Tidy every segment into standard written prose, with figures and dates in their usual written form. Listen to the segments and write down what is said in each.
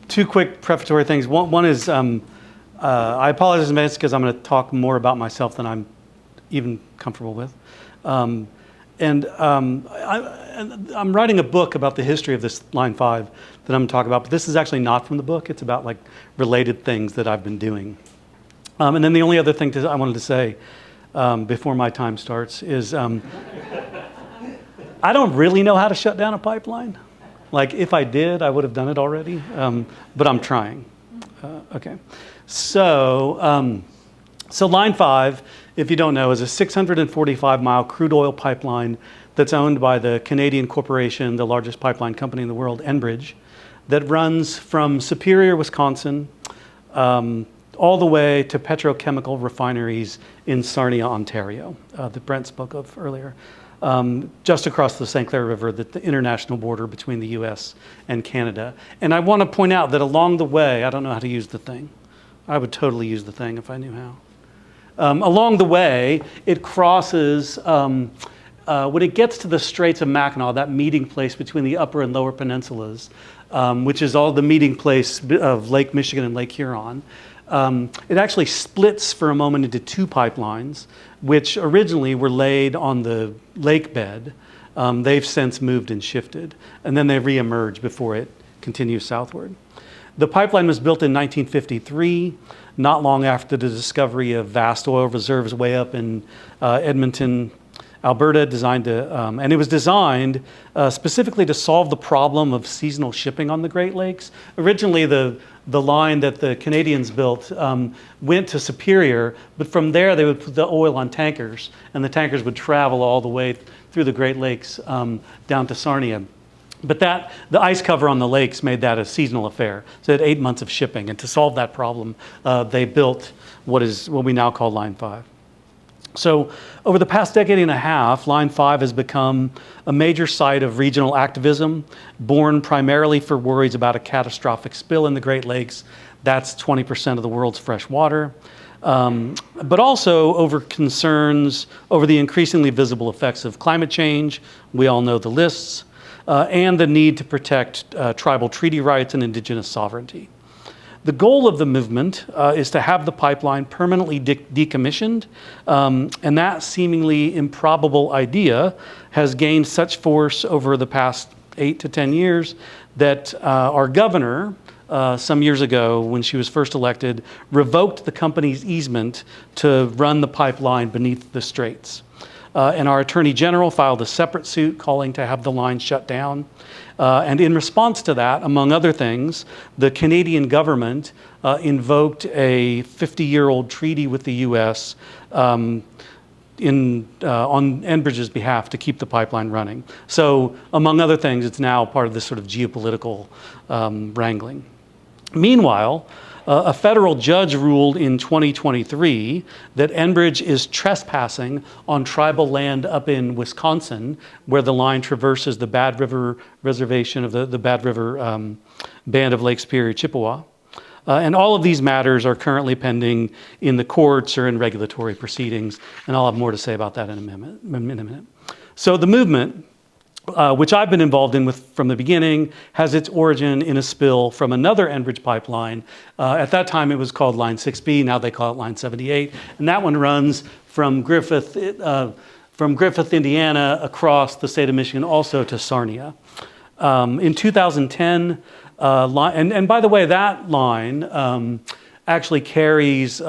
two quick prefatory things. One is I apologize in advance because I'm going to talk more about myself than I'm even comfortable with. I'm writing a book about the history of this line 5 that I'm going to talk about, but this is actually not from the book. It's about like related things that I've been doing. And then the only other thing I wanted to say before my time starts is I don't really know how to shut down a pipeline. Like if I did, I would have done it already, but I'm trying. Okay, so line 5, if you don't know, is a 645-mile crude oil pipeline that's owned by the Canadian corporation, the largest pipeline company in the world, Enbridge, that runs from Superior, Wisconsin, all the way to petrochemical refineries in Sarnia, Ontario, that Brent spoke of earlier, just across the St. Clair River, the international border between the US and Canada. And I want to point out that along the way, I don't know how to use the thing. I would totally use the thing if I knew how. Along the way, it crosses, when it gets to the Straits of Mackinac, that meeting place between the upper and lower peninsulas, which is all the meeting place of Lake Michigan and Lake Huron, it actually splits for a moment into two pipelines, which originally were laid on the lake bed. They've since moved and shifted, and then they reemerge before it continues southward. The pipeline was built in 1953, not long after the discovery of vast oil reserves way up in Edmonton, Alberta, and it was designed specifically to solve the problem of seasonal shipping on the Great Lakes. Originally, the line that the Canadians built went to Superior, but from there they would put the oil on tankers, and the tankers would travel all the way through the Great Lakes down to Sarnia. But the ice cover on the lakes made that a seasonal affair. So it had 8 months of shipping, and to solve that problem, they built what we now call Line 5. So over the past decade and a half, Line 5 has become a major site of regional activism, born primarily for worries about a catastrophic spill in the Great Lakes. That's 20% of the world's fresh water. But also over concerns over the increasingly visible effects of climate change. We all know the lists. And the need to protect tribal treaty rights and indigenous sovereignty. The goal of the movement is to have the pipeline permanently decommissioned, and that seemingly improbable idea has gained such force over the past 8 to 10 years that our governor, some years ago when she was first elected, revoked the company's easement to run the pipeline beneath the straits. And our Attorney General filed a separate suit calling to have the line shut down. And in response to that, among other things, the Canadian government invoked a 50-year-old treaty with the US on Enbridge's behalf to keep the pipeline running. So among other things, it's now part of this sort of geopolitical wrangling. Meanwhile, a federal judge ruled in 2023 that Enbridge is trespassing on tribal land up in Wisconsin, where the line traverses the Bad River Reservation of the Bad River Band of Lake Superior, Chippewa. And all of these matters are currently pending in the courts or in regulatory proceedings, and I'll have more to say about that in a minute. So the movement, which I've been involved in from the beginning, has its origin in a spill from another Enbridge pipeline. At that time, it was called Line 6B. Now they call it Line 78. And that one runs from Griffith, Indiana, across the state of Michigan, also to Sarnia. In 2010, and by the way, that line actually carries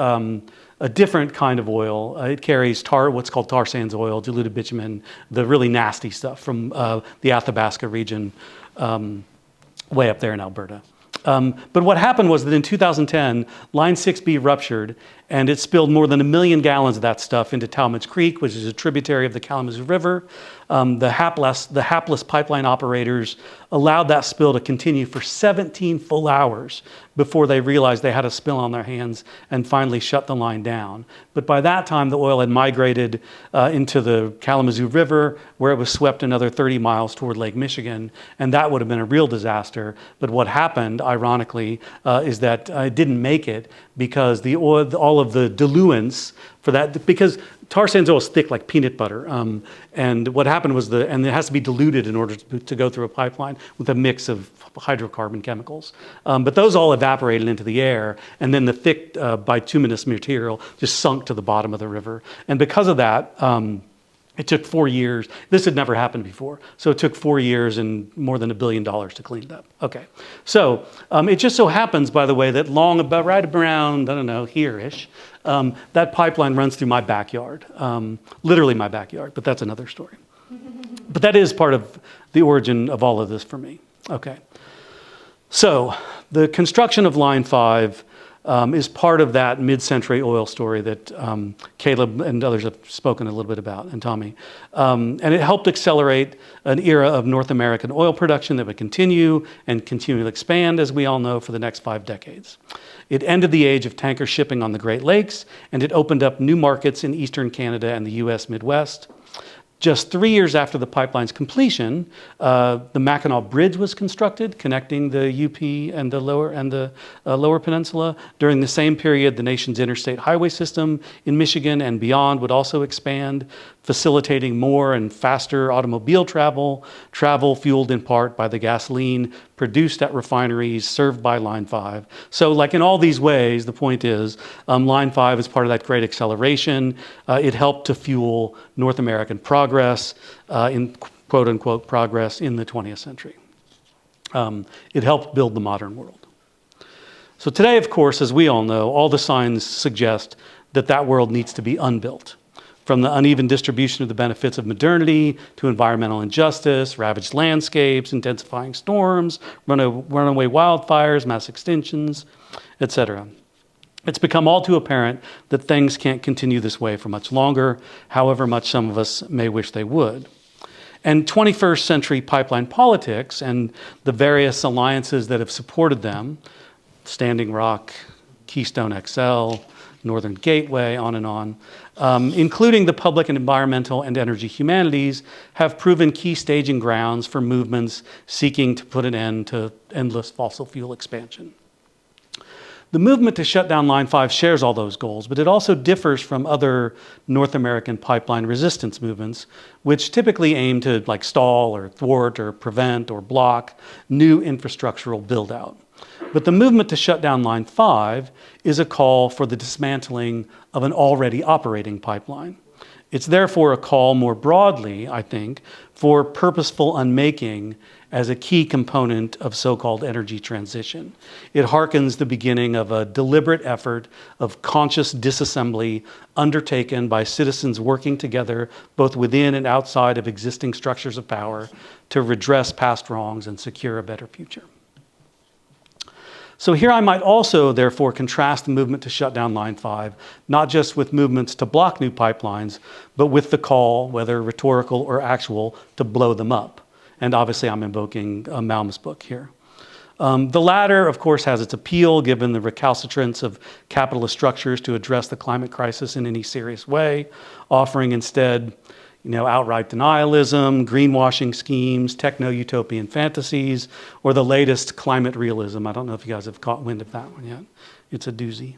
a different kind of oil. It carries what's called tar sands oil, diluted bitumen, the really nasty stuff from the Athabasca region way up there in Alberta. But what happened was that in 2010, Line 6B ruptured, and it spilled more than 1 million gallons of that stuff into Talmadge Creek, which is a tributary of the Kalamazoo River. The hapless pipeline operators allowed that spill to continue for 17 full hours before they realized they had a spill on their hands and finally shut the line down. But by that time, the oil had migrated into the Kalamazoo River, where it was swept another 30 miles toward Lake Michigan, and that would have been a real disaster. But what happened, ironically, is that it didn't make it because all all of the diluents for that, because tar sands oil is thick like peanut butter. And what happened was and it has to be diluted in order to go through a pipeline with a mix of hydrocarbon chemicals. But those all evaporated into the air, and then the thick bituminous material just sunk to the bottom of the river. And because of that, it took 4 years. This had never happened before. So it took 4 years and more than $1 billion to clean it up. Okay. So it just so happens, by the way, that right around, I don't know, here-ish, that pipeline runs through my backyard. Literally my backyard, but that's another story. But that is part of the origin of all of this for me. Okay. So the construction of Line 5 is part of that mid-century oil story that Caleb and others have spoken a little bit about, and Tommy. And it helped accelerate an era of North American oil production that would continue and continue to expand, as we all know, for the next 5 decades. It ended the age of tanker shipping on the Great Lakes, and it opened up new markets in eastern Canada and the US Midwest. Just 3 years after the pipeline's completion, the Mackinac Bridge was constructed, connecting the UP and the lower peninsula. During the same period, the nation's interstate highway system in Michigan and beyond would also expand, facilitating more and faster automobile travel fueled in part by the gasoline produced at refineries served by Line 5. So like in all these ways, the point is Line 5 is part of that great acceleration. It helped to fuel North American progress, in quote unquote progress in the 20th century. It helped build the modern world. So today, of course, as we all know, all the signs suggest that that world needs to be unbuilt. From the uneven distribution of the benefits of modernity to environmental injustice, ravaged landscapes, intensifying storms, runaway wildfires, mass extinctions, etc. It's become all too apparent that things can't continue this way for much longer, however much some of us may wish they would. And 21st century pipeline politics and the various alliances that have supported them, Standing Rock, Keystone XL, Northern Gateway, on and on, including the public and environmental and energy humanities, have proven key staging grounds for movements seeking to put an end to endless fossil fuel expansion. The movement to shut down Line 5 shares all those goals, but it also differs from other North American pipeline resistance movements, which typically aim to stall or thwart or prevent or block new infrastructural build-out. But the movement to shut down Line 5 is a call for the dismantling of an already operating pipeline. It's therefore a call more broadly, I think, for purposeful unmaking as a key component of so-called energy transition. It harkens the beginning of a deliberate effort of conscious disassembly undertaken by citizens working together both within and outside of existing structures of power to redress past wrongs and secure a better future. So here I might also, therefore, contrast the movement to shut down Line 5, not just with movements to block new pipelines, but with the call, whether rhetorical or actual, to blow them up. And obviously I'm invoking Malm's book here. The latter, of course, has its appeal given the recalcitrance of capitalist structures to address the climate crisis in any serious way, offering instead outright denialism, greenwashing schemes, techno-utopian fantasies, or the latest climate realism. I don't know if you guys have caught wind of that one yet. It's a doozy.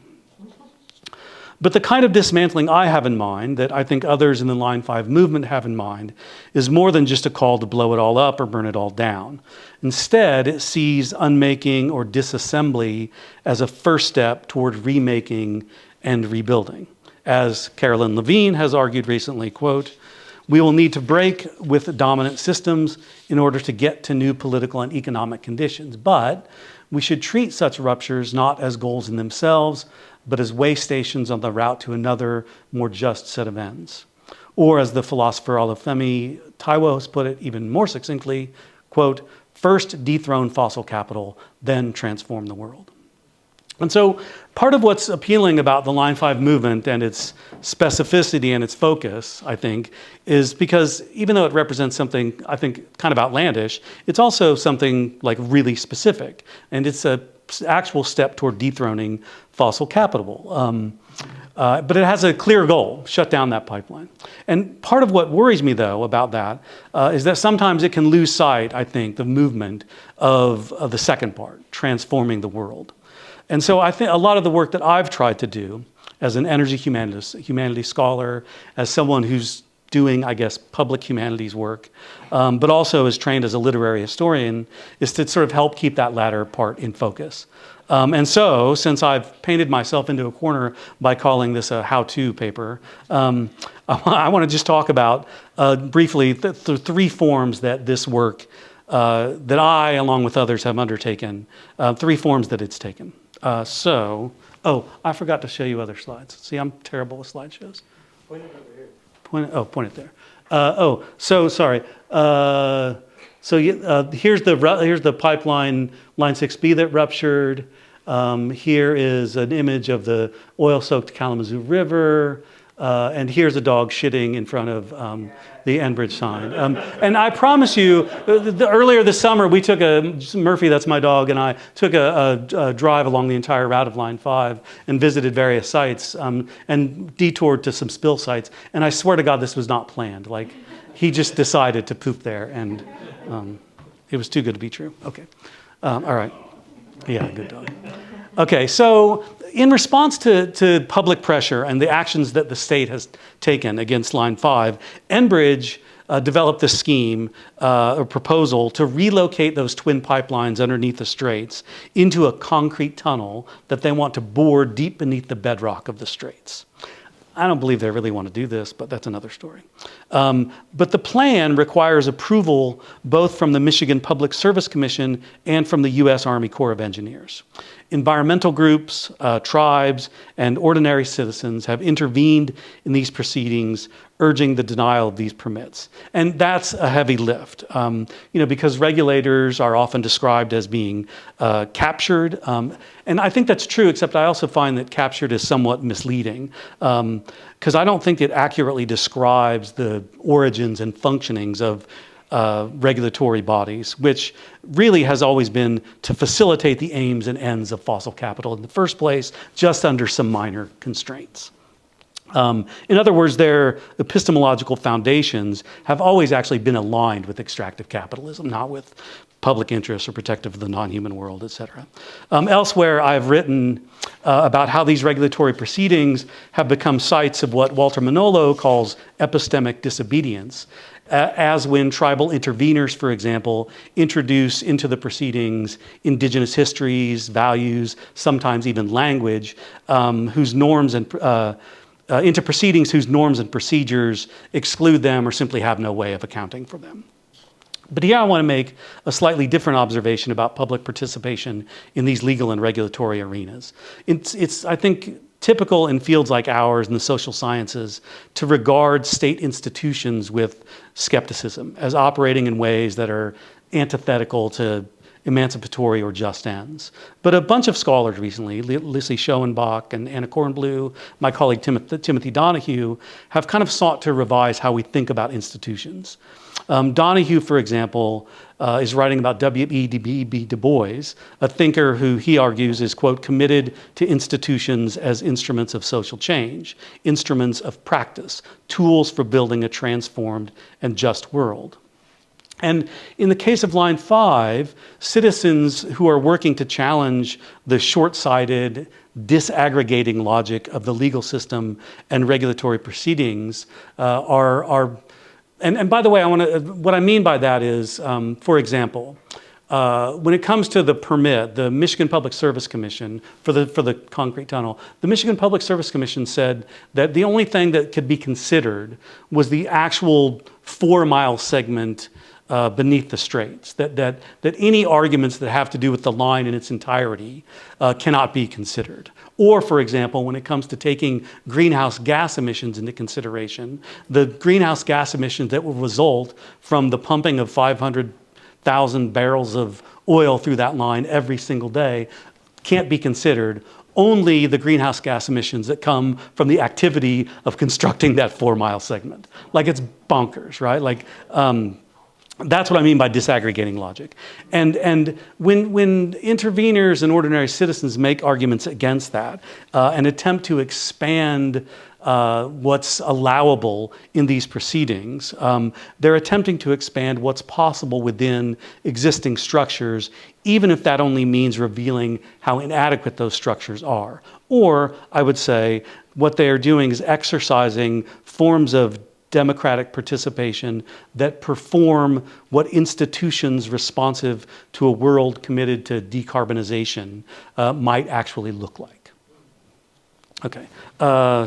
But the kind of dismantling I have in mind, that I think others in the Line 5 movement have in mind, is more than just a call to blow it all up or burn it all down. Instead, it sees unmaking or disassembly as a first step toward remaking and rebuilding. As Carolyn Levine has argued recently, quote, "We will need to break with dominant systems in order to get to new political and economic conditions, but we should treat such ruptures not as goals in themselves, but as way stations on the route to another, more just set of ends." Or as the philosopher Olufemi Taiwo has put it even more succinctly, quote, "First dethrone fossil capital, then transform the world." And so part of what's appealing about the Line 5 movement and its specificity and its focus, I think, is because even though it represents something, I think, kind of outlandish, it's also something really specific. And it's an actual step toward dethroning fossil capital. But it has a clear goal: shut down that pipeline. And part of what worries me, though, about that is that sometimes it can lose sight, I think, the movement of the second part, transforming the world. And so I think a lot of the work that I've tried to do as an energy humanities scholar, as someone who's doing, I guess, public humanities work, but also is trained as a literary historian, is to sort of help keep that latter part in focus. And so, since I've painted myself into a corner by calling this a how-to paper, I want to just talk about briefly the three forms that this work, that I, along with others, have undertaken, three forms that it's taken. Oh, I forgot to show you other slides. See, I'm terrible with slideshows. Point it over here. Point it there. So sorry. Here's the pipeline, line 6B that ruptured. Here is an image of the oil-soaked Kalamazoo River. And here's a dog shitting in front of the Enbridge sign. And I promise you, earlier this summer, we took Murphy, that's my dog, and I took a drive along the entire route of Line 5 and visited various sites and detoured to some spill sites. And I swear to God, this was not planned. Like, he just decided to poop there, and it was too good to be true. Okay. All right. Yeah, good dog. Okay, so in response to public pressure and the actions that the state has taken against Line 5, Enbridge developed this scheme, a proposal to relocate those twin pipelines underneath the straits into a concrete tunnel that they want to bore deep beneath the bedrock of the straits. I don't believe they really want to do this, but that's another story. But the plan requires approval both from the Michigan Public Service Commission and from the U.S. Army Corps of Engineers. Environmental groups, tribes, and ordinary citizens have intervened in these proceedings, urging the denial of these permits. And that's a heavy lift, because regulators are often described as being captured. And I think that's true, except I also find that captured is somewhat misleading, because I don't think it accurately describes the origins and functionings of regulatory bodies, which really has always been to facilitate the aims and ends of fossil capital in the first place, just under some minor constraints. In other words, their epistemological foundations have always actually been aligned with extractive capitalism, not with public interest or protective of the non-human world, et cetera. Elsewhere, I've written about how these regulatory proceedings have become sites of what Walter Manolo calls epistemic disobedience, as when tribal interveners, for example, introduce into the proceedings indigenous histories, values, sometimes even language, whose norms and into proceedings whose norms and procedures exclude them or simply have no way of accounting for them. But here I want to make a slightly different observation about public participation in these legal and regulatory arenas. It's I think, typical in fields like ours in the social sciences to regard state institutions with skepticism as operating in ways that are antithetical to emancipatory or just ends. But a bunch of scholars recently, Lissy Schoenbach and Anna Kornblue, my colleague Timothy Donahue, have kind of sought to revise how we think about institutions. Donahue, for example, is writing about W.E.B. Du Bois, a thinker who he argues is, quote, committed to institutions as instruments of social change, instruments of practice, tools for building a transformed and just world. And in the case of Line 5, citizens who are working to challenge the short-sighted, disaggregating logic of the legal system and regulatory proceedings and by the way, what I mean by that is, for example, when it comes to the permit, the Michigan Public Service Commission for the concrete tunnel, the Michigan Public Service Commission said that the only thing that could be considered was the actual 4-mile segment beneath the straits, that any arguments that have to do with the line in its entirety cannot be considered. Or, for example, when it comes to taking greenhouse gas emissions into consideration, the greenhouse gas emissions that will result from the pumping of 500,000 barrels of oil through that line every single day can't be considered. Only the greenhouse gas emissions that come from the activity of constructing that 4-mile segment. Like, it's bonkers, right? Like, that's what I mean by disaggregating logic. And when interveners and ordinary citizens make arguments against that and attempt to expand what's allowable in these proceedings, they're attempting to expand what's possible within existing structures, even if that only means revealing how inadequate those structures are. Or, I would say, what they are doing is exercising forms of democratic participation that perform what institutions responsive to a world committed to decarbonization might actually look like. Okay,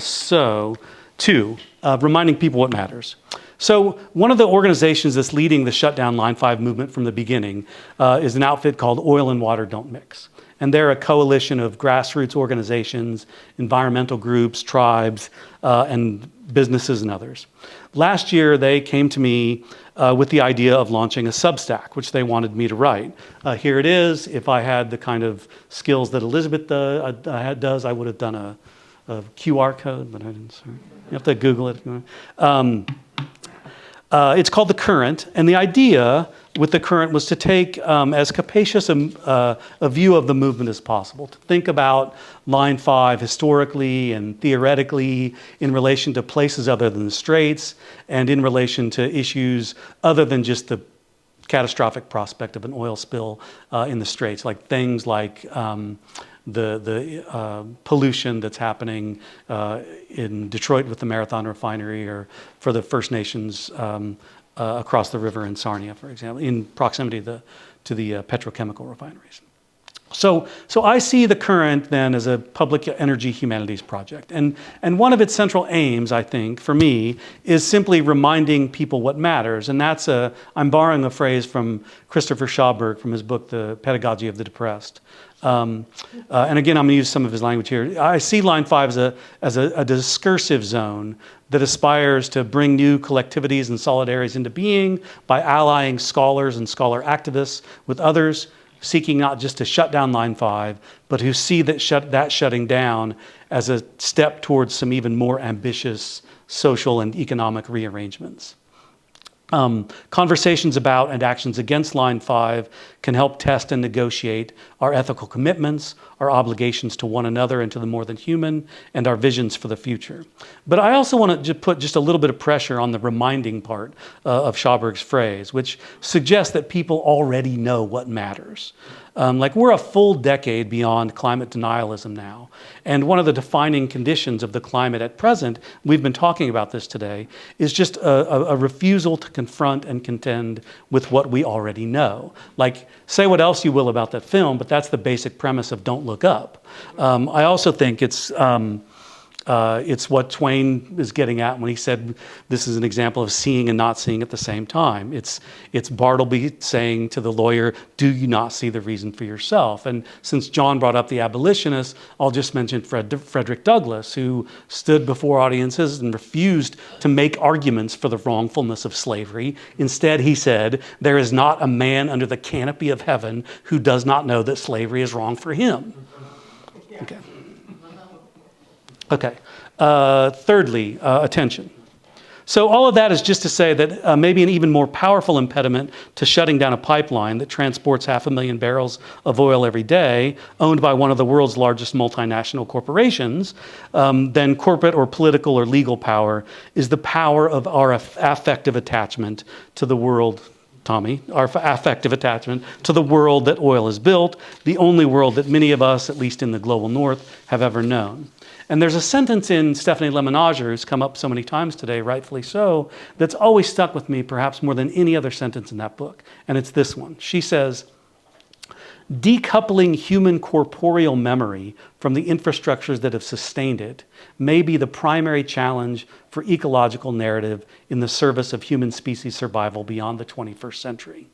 so 2, reminding people what matters. So one of the organizations that's leading the shutdown Line 5 movement from the beginning is an outfit called Oil and Water Don't Mix. And they're a coalition of grassroots organizations, environmental groups, tribes, and businesses and others. Last year, they came to me with the idea of launching a Substack, which they wanted me to write. Here it is. If I had the kind of skills that Elizabeth does, I would have done a QR code, but I didn't. Sorry. You have to Google it. It's called The Current, and the idea with The Current was to take as capacious a view of the movement as possible, to think about Line 5 historically and theoretically in relation to places other than the Straits and in relation to issues other than just the catastrophic prospect of an oil spill in the Straits, like things like the pollution that's happening in Detroit with the Marathon refinery, or for the First Nations across the river in Sarnia, for example, in proximity to the petrochemical refineries. So I see The Current then as a public energy humanities project. And one of its central aims, I think, for me, is simply reminding people what matters. And that's I'm borrowing a phrase from Christopher Schauberg from his book, The Pedagogy of the Depressed. And again, I'm going to use some of his language here. I see Line 5 as a discursive zone that aspires to bring new collectivities and solidarities into being by allying scholars and scholar activists with others, seeking not just to shut down Line 5, but who see that shutting down as a step towards some even more ambitious social and economic rearrangements. Conversations about and actions against Line 5 can help test and negotiate our ethical commitments, our obligations to one another and to the more than human, and our visions for the future. But I also want to put just a little bit of pressure on the reminding part of Schauberg's phrase, which suggests that people already know what matters. Like we're a full decade beyond climate denialism now. And one of the defining conditions of the climate at present, we've been talking about this today, is just a refusal to confront and contend with what we already know. Like, say what else you will about that film, but that's the basic premise of Don't Look Up. I also think it's what Twain is getting at when he said this is an example of seeing and not seeing at the same time. It's Bartleby saying to the lawyer, do you not see the reason for yourself? And since John brought up the abolitionists, I'll just mention Frederick Douglass, who stood before audiences and refused to make arguments for the wrongfulness of slavery. Instead, he said, there is not a man under the canopy of heaven who does not know that slavery is wrong for him. Okay. Okay. Thirdly, attention. So all of that is just to say that maybe an even more powerful impediment to shutting down a pipeline that transports 500,000 barrels of oil every day, owned by one of the world's largest multinational corporations, than corporate or political or legal power, is the power of our affective attachment to the world. Tommy, our affective attachment to the world that oil has built, the only world that many of us, at least in the global north, have ever known. And there's a sentence in Stephanie Lemenager, who's come up so many times today, rightfully so, that's always stuck with me perhaps more than any other sentence in that book. And it's this one. She says, decoupling human corporeal memory from the infrastructures that have sustained it may be the primary challenge for ecological narrative in the service of human species survival beyond the 21st century.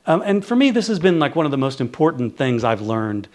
And for me, this has been like one of the most important things I've learned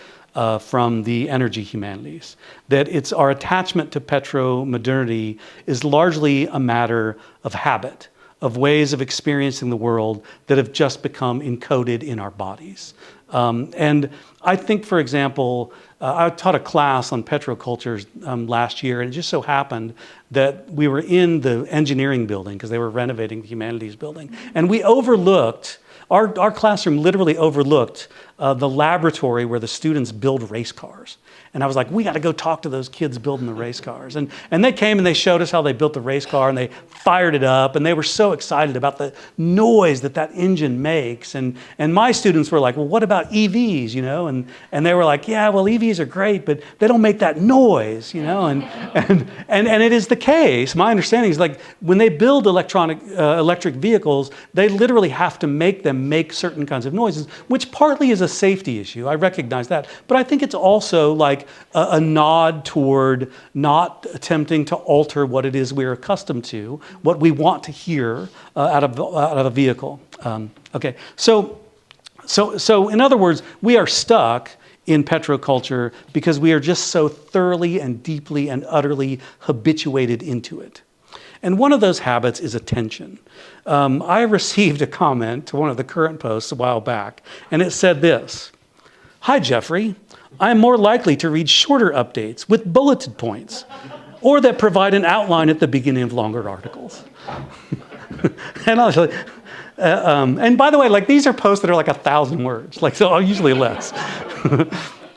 from the energy humanities, that it's our attachment to petro-modernity is largely a matter of habit, of ways of experiencing the world that have just become encoded in our bodies. And I think, for example, I taught a class on petroculture last year, and it just so happened that we were in the engineering building because they were renovating the humanities building, and we overlooked, our classroom literally overlooked the laboratory where the students build race cars. And I was like, we got to go talk to those kids building the race cars. And they came and they showed us how they built the race car, and they fired it up, and they were so excited about the noise that engine makes. And my students were like, well, what about EVs, you know? And they were like, yeah, well, EVs are great, but they don't make that noise, you know? And it is the case. My understanding is, like, when they build electric vehicles, they literally have to make them make certain kinds of noises, which partly is a safety issue. I recognize that. But I think it's also like a nod toward not attempting to alter what it is we're accustomed to, what we want to hear out of a vehicle. Okay, so in other words, we are stuck in petroculture because we are just so thoroughly and deeply and utterly habituated into it. And one of those habits is attention. I received a comment to one of the current posts a while back, and it said this: "Hi, Jeffrey. I'm more likely to read shorter updates with bulleted points, or that provide an outline at the beginning of longer articles." And I was like, and by the way, like, these are posts that are like 1,000 words, like, so usually less.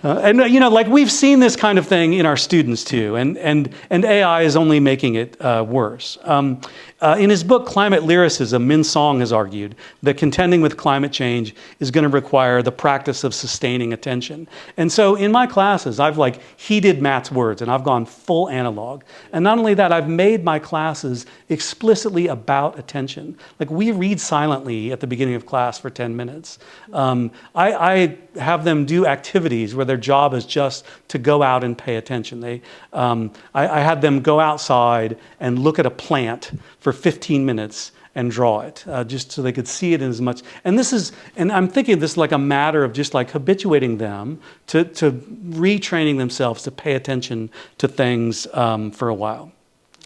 And you know, like, we've seen this kind of thing in our students too, and AI is only making it worse. In his book Climate Lyricism, Min Song has argued that contending with climate change is going to require the practice of sustaining attention. And so in my classes, I've like heeded Matt's words, and I've gone full analog. And not only that, I've made my classes explicitly about attention. Like, we read silently at the beginning of class for 10 minutes. I have them do activities where their job is just to go out and pay attention. I had them go outside and look at a plant for 15 minutes and draw it, just so they could see it in as much. And I'm thinking this is like a matter of just like habituating them to retraining themselves to pay attention to things for a while.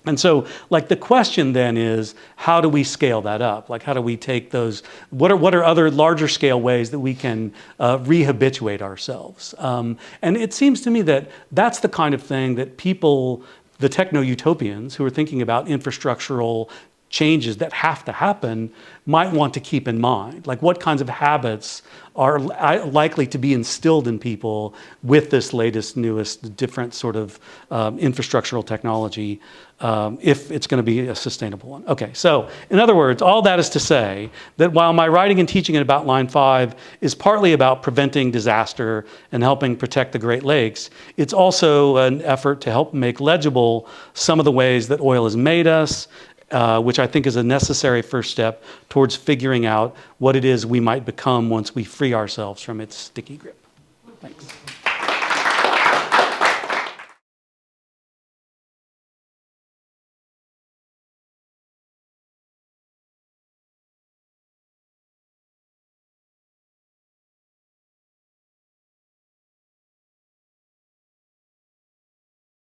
And so, like, the question then is, how do we scale that up? Like, how do we take those, what are other larger scale ways that we can rehabituate ourselves? And it seems to me that that's the kind of thing that people, the techno-utopians who are thinking about infrastructural changes that have to happen, might want to keep in mind. Like, what kinds of habits are likely to be instilled in people with this latest, newest, different sort of infrastructural technology, if it's going to be a sustainable one. Okay, so in other words, all that is to say that while my writing and teaching about Line 5 is partly about preventing disaster and helping protect the Great Lakes, it's also an effort to help make legible some of the ways that oil has made us, which I think is a necessary first step towards figuring out what it is we might become once we free ourselves from its sticky grip. Thanks.